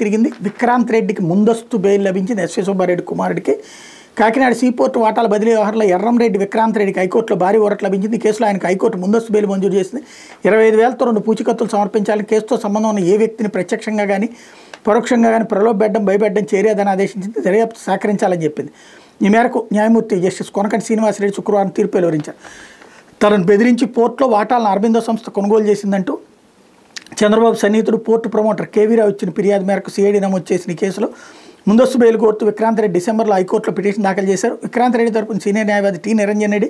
తిరిగింది. విక్రాంత్ రెడ్డికి ముందస్తు బెయిల్ లభించింది. ఎస్వి సుబ్బారెడ్డి కుమారుడికి. కాకినాడ సీపోర్టు వాటాల బదిలీ వ్యవహారంలో ఎర్రంరెడ్డి విక్రాంత్ రెడ్డికి హైకోర్టులో భారీ ఊరట లభించింది. ఈ కేసులో ఆయనకు హైకోర్టు ముందస్తు బెయిల్ మంజూరు చేసింది. 25,000తో 2 పూచీకత్తులు సమర్పించాలని, కేసుతో సంబంధం ఉన్న ఏ వ్యక్తిని ప్రత్యక్షంగా కానీ పరోక్షంగా కానీ ప్రలోభపెట్టడం, భయపెట్టడం చేయలేదని ఆదేశించింది. దర్యాప్తు సహకరించాలని చెప్పింది. ఈ మేరకు న్యాయమూర్తి జస్టిస్ కొనకంటి శ్రీనివాసరెడ్డి శుక్రవారం తీర్పు వెలువరించారు. తనను బెదిరించి పోర్టులో వాటాలను అరబిందో సంస్థ కొనుగోలు చేసిందంటూ చంద్రబాబు సన్నిహితుడు పోర్టు ప్రమోటర్ కేవీరావు ఇచ్చిన ఫిర్యాదు మేరకు సిఐడి నమోదు చేసిన ఈ కేసులో ముందస్తు బెయిల్ కోర్టు విక్రాంత్ రెడ్డి డిసెంబర్లో హైకోర్టులో పిటిషన్ దాఖలు చేశారు. విక్రాంత్ రెడ్డి తరపున సీనియర్ న్యాయవాది టి నిరంజన్ రెడ్డి,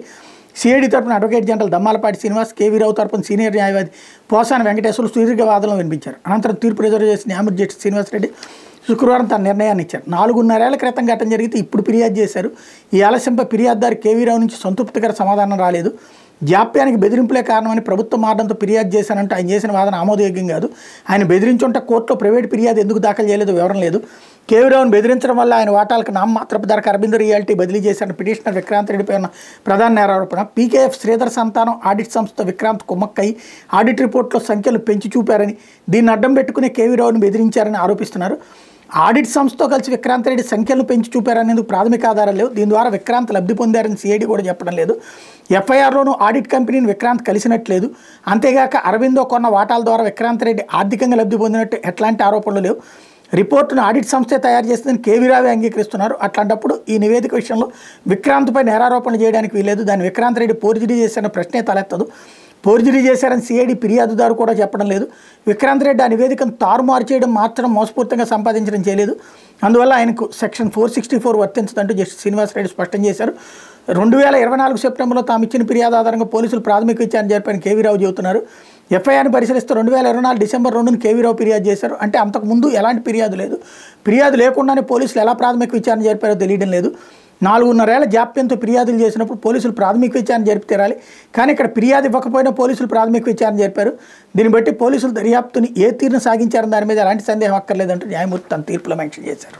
సిఐడి తరపున అడ్వకేట్ జనరల్ దమ్మాలపాటి శ్రీనివాస్, కేవీరావు తరపున సీనియర్ న్యాయవాది పోసాని వెంకటేశ్వర్లు సుదీర్ఘ వాదనలు వినిపించారు. అనంతరం తీర్పు రిజర్వ్ చేసిన న్యాయమూర్తి జస్టిస్ శ్రీనివాసరెడ్డి శుక్రవారం తన నిర్ణయాన్ని ఇచ్చారు. 4.5 ఏళ్ల క్రితం ఘటన జరిగితే ఇప్పుడు ఫిర్యాదు చేశారు. ఈ ఆలస్యంపై ఫిర్యాదుదారు కేవీరావు నుంచి సంతృప్తికర సమాధానం రాలేదు. జాప్యానికి బెదిరింపులే కారణమని ప్రభుత్వం మారడంతో ఫిర్యాదు చేశానంటే ఆయన చేసిన వాదన ఆమోదయోగ్యం కాదు. ఆయన బెదిరించుంటే కోర్టులో ప్రైవేట్ ఫిర్యాదు ఎందుకు దాఖలు చేయలేదో వివరం లేదు. కేవీరావును బెదిరించడం వల్ల ఆయన వాటాలకు నామమాత్రపు ధరకు అరబిందో రియాలిటీ బదిలీ చేశారని పిటిషనర్ విక్రాంత్ రెడ్డిపై ఉన్న ప్రధాన నేరారోపణ. పీకేఎఫ్ శ్రీధర్ సంతానం ఆడిట్ సంస్థ విక్రాంత్ కుమ్మక్కై ఆడిట్ రిపోర్టులో సంఖ్యలు పెంచి చూపారని, దీన్ని అడ్డం పెట్టుకుని కేవీరావును బెదిరించారని ఆరోపిస్తున్నారు. ఆడిట్ సంస్థతో కలిసి విక్రాంత్ రెడ్డి సంఖ్యలను పెంచి చూపారనేందుకు ప్రాథమిక ఆధారాలు లేవు. దీని ద్వారా విక్రాంత్ లబ్ధి పొందారని సిఐడి కూడా చెప్పడం లేదు. ఎఫ్ఐఆర్లోనూ ఆడిట్ కంపెనీని విక్రాంత్ కలిసినట్లేదు. అంతేగాక అరబిందో కొన్న వాటాల ద్వారా విక్రాంత్ రెడ్డి ఆర్థికంగా లబ్ధి పొందినట్టు ఎట్లాంటి ఆరోపణలు లేవు. రిపోర్టును ఆడిట్ సంస్థే తయారు చేస్తుందని కేవీరావే అంగీకరిస్తున్నారు. అట్లాంటప్పుడు ఈ నివేదిక విషయంలో విక్రాంత్పై నేరారోపణలు చేయడానికి వీలేదు. దాన్ని విక్రాంత్ రెడ్డి ఫోర్జరీ చేశారన్న ప్రశ్నే తలెత్తదు. ఫోర్జరీ చేశారని సిఐడి ఫిర్యాదుదారు కూడా చెప్పడం లేదు. విక్రాంత్ రెడ్డి ఆ నివేదికను తారుమారు చేయడం, మార్చడం, మోసపూరితంగా సంపాదించడం చేయలేదు. అందువల్ల ఆయనకు సెక్షన్ 464 వర్తించదంటూ జస్టిస్ శ్రీనివాసరెడ్డి స్పష్టం చేశారు. 2024 సెప్టెంబర్లో తాము ఇచ్చిన ఫిర్యాదు ఆధారంగా పోలీసులు ప్రాథమిక విచారణ జరిపారని కేవీరావు చెబుతున్నారు. ఎఫ్ఐఆర్ని పరిశీలిస్తే 2024 డిసెంబర్ 2న కేవీరావు ఫిర్యాదు చేశారు. అంటే అంతకుముందు ఎలాంటి ఫిర్యాదు లేదు. ఫిర్యాదు లేకుండానే పోలీసులు ఎలా ప్రాథమిక విచారణ జరిపారో తెలియడం లేదు. 4.5 ఏళ్ల జాప్యంతో ఫిర్యాదులు చేసినప్పుడు పోలీసులు ప్రాథమిక విచారణ జరిపి తీరాలి. కానీ ఇక్కడ ఫిర్యాదు ఇవ్వకపోయినా పోలీసులు ప్రాథమిక విచారణ జరిపారు. దీన్ని బట్టి పోలీసులు దర్యాప్తుని ఏ తీరును సాగించారని దాని మీద ఎలాంటి సందేహం అక్కర్లేదంటూ న్యాయమూర్తి తన తీర్పులో మెన్షన్ చేశారు.